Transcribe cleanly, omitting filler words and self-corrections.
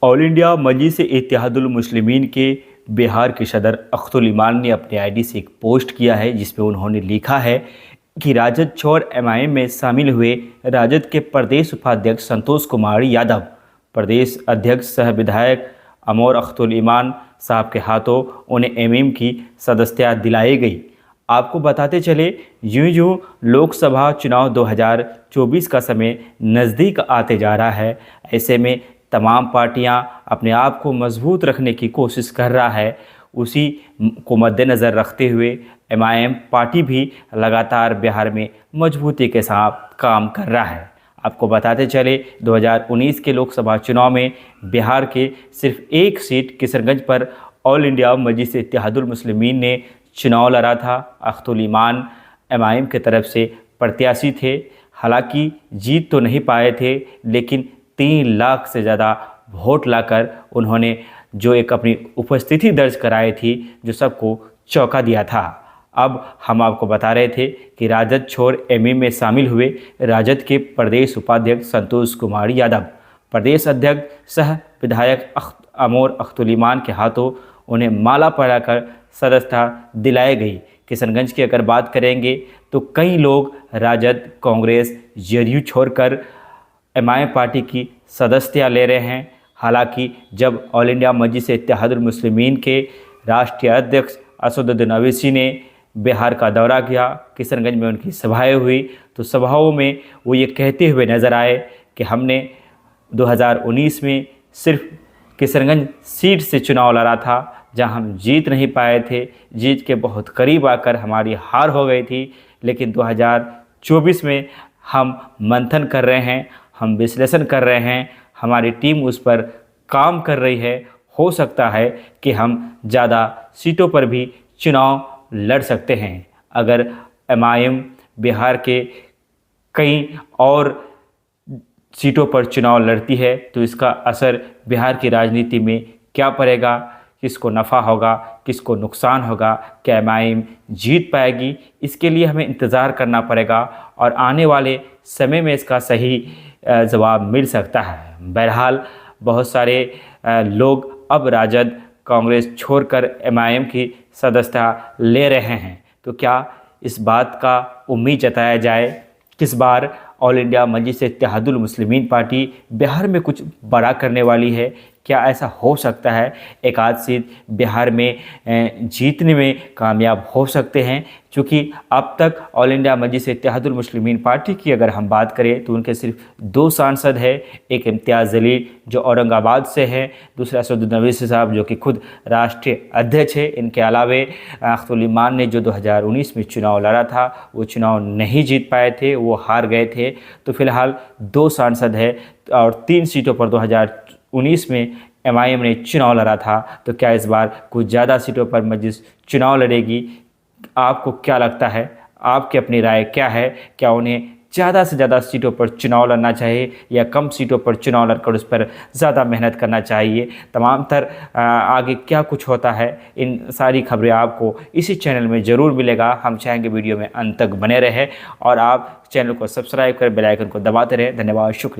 All India मजलिस इत्तेहादुल मुस्लिमीन के बिहार के सदर अख्तुल इमान ने अपने आईडी से एक पोस्ट किया है जिसमें उन्होंने लिखा है कि राजद छोड़ एमआईएम में शामिल हुए राजद के प्रदेश उपाध्यक्ष संतोष कुमार यादव प्रदेश अध्यक्ष सह विधायक अमोर अख्तुल इमान साहब के हाथों उन्हें एमआईएम की सदस्यता दिलाई गई। आपको बताते चले, यूं लोकसभा चुनाव 2024 का समय नज़दीक आते जा रहा है। ऐसे में तमाम पार्टियां अपने आप को मजबूत रखने की कोशिश कर रहा है। उसी को मद्देनज़र रखते हुए एमआईएम पार्टी भी लगातार बिहार में मजबूती के साथ काम कर रहा है। आपको बताते चले, 2019 के लोकसभा चुनाव में बिहार के सिर्फ एक सीट किशनगंज पर ऑल इंडिया मजलिस इत्तेहादुल मुस्लिमीन ने चुनाव लड़ा था। अख्तुल इमान एमआईएम की तरफ से प्रत्याशी थे। हालांकि जीत तो नहीं पाए थे, लेकिन 3 लाख से ज़्यादा वोट लाकर उन्होंने जो एक अपनी उपस्थिति दर्ज कराई थी, जो सबको चौंका दिया था। अब हम आपको बता रहे थे कि राजद छोड़ एमआईएम में शामिल हुए राजद के प्रदेश उपाध्यक्ष संतोष कुमार यादव प्रदेश अध्यक्ष सह विधायक अमोर अख्तुल इमान के हाथों उन्हें माला पहनाकर सदस्यता दिलाई गई। किशनगंज की अगर बात करेंगे तो कई लोग राजद, कांग्रेस, जेडीयू छोड़कर एमआईएम पार्टी की सदस्यता ले रहे हैं। हालांकि जब ऑल इंडिया मजलिस इत्तेहादुल मुस्लिमीन के राष्ट्रीय अध्यक्ष असदुद्दीन ओवैसी ने बिहार का दौरा किया, किशनगंज में उनकी सभाएं हुई, तो सभाओं में वो ये कहते हुए नज़र आए कि हमने 2019 में सिर्फ किशनगंज सीट से चुनाव लड़ा था, जहां हम जीत नहीं पाए थे। जीत के बहुत करीब आकर हमारी हार हो गई थी। लेकिन 2024 में हम मंथन कर रहे हैं, हम विश्लेषण कर रहे हैं, हमारी टीम उस पर काम कर रही है। हो सकता है कि हम ज़्यादा सीटों पर भी चुनाव लड़ सकते हैं। अगर एमआईएम बिहार के कई और सीटों पर चुनाव लड़ती है तो इसका असर बिहार की राजनीति में क्या पड़ेगा, किसको नफ़ा होगा, किसको नुकसान होगा, क्या एमआईएम जीत पाएगी, इसके लिए हमें इंतज़ार करना पड़ेगा और आने वाले समय में इसका सही जवाब मिल सकता है। बहरहाल बहुत सारे लोग अब राजद, कांग्रेस छोड़कर एमआईएम की सदस्यता ले रहे हैं। तो क्या इस बात का उम्मीद जताया जाए कि इस बार ऑल इंडिया मजलिस इत्तेहादुल मुस्लिमीन पार्टी बिहार में कुछ बड़ा करने वाली है? क्या ऐसा हो सकता है एक आध सीट बिहार में जीतने में कामयाब हो सकते हैं? क्योंकि अब तक ऑल इंडिया मजलिस इत्तेहादुल मुस्लिमीन पार्टी की अगर हम बात करें तो उनके सिर्फ 2 सांसद हैं। एक इम्तियाज़ जलील जो औरंगाबाद से हैं, दूसरा असदुद्दीन ओवैसी साहब जो कि खुद राष्ट्रीय अध्यक्ष है। इनके अलावे अख्तुल इमान ने जो 2019 में चुनाव लड़ा था वो चुनाव नहीं जीत पाए थे, वो हार गए थे। तो फिलहाल 2 सांसद है और 3 सीटों पर 2019 में एमआईएम ने चुनाव लड़ा था। तो क्या इस बार कुछ ज़्यादा सीटों पर मजलिस चुनाव लड़ेगी? आपको क्या लगता है? आपकी अपनी राय क्या है? क्या उन्हें ज़्यादा से ज़्यादा सीटों पर चुनाव लड़ना चाहिए या कम सीटों पर चुनाव लड़कर उस पर ज़्यादा मेहनत करना चाहिए? तमाम आगे क्या कुछ होता है, इन सारी खबरें आपको इसी चैनल में ज़रूर मिलेगा। हम चाहेंगे वीडियो में अंत तक बने रहे और आप चैनल को सब्सक्राइब कर बेल आइकन को दबाते रहें। धन्यवाद, शुक्रिया।